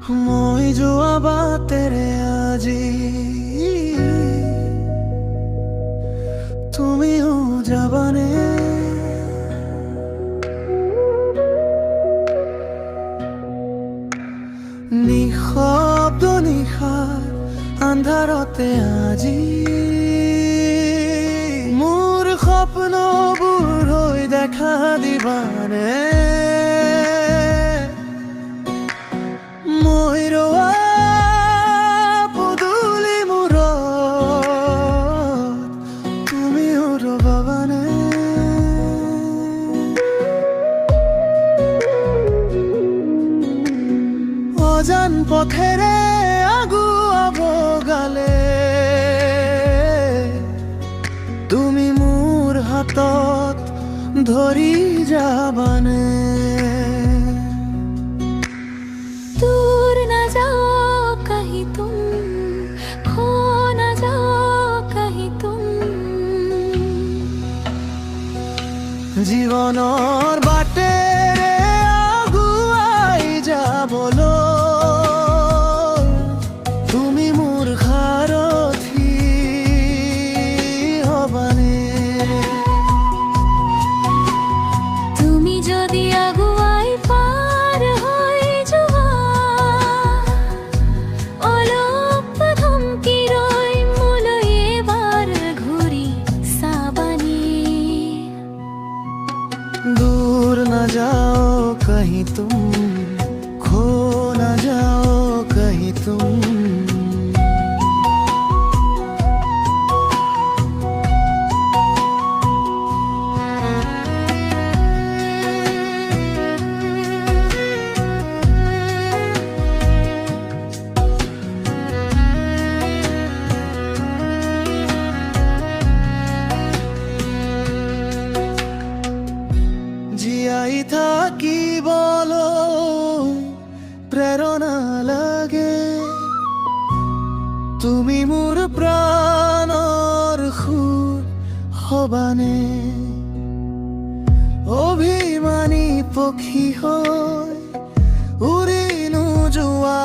মই যোৱা বাটেৰে আজি তুমিও যাবানে? নিশব্দ নিশাৰ আন্ধাৰতে আজি মোৰ সপনবোৰ হৈ দেখা দিবানে? মই ৰোৱা পদূলি মূৰত তুমিও ৰবাবানে? অজান পথেৰে আগুৱাব গালে তুমি মোৰ হাতত ধৰি যাবানে? दूर न जाओ कहीं तुम, खो न जाओ कहीं तुम। জীৱনৰ বাটেৰে আগুৱাই যাবলৈ তুমি মোৰ সাৰথি হবানে? তুমি যদি আগুৱাই পাৰ হৈ যোৱা, অলপ থমকি ৰৈ মোলৈ এবাৰ ঘূৰি চাবানে? दूर न जाओ कहीं तुम, खो न जाओ कहीं तुम। জীয়াই থাকিবলৈ প্ৰেৰণা লাগে, তুমি মোৰ প্ৰাণৰ সুৰ হবানে? অভিমানী পক্ষী হৈ উৰি নোযোৱা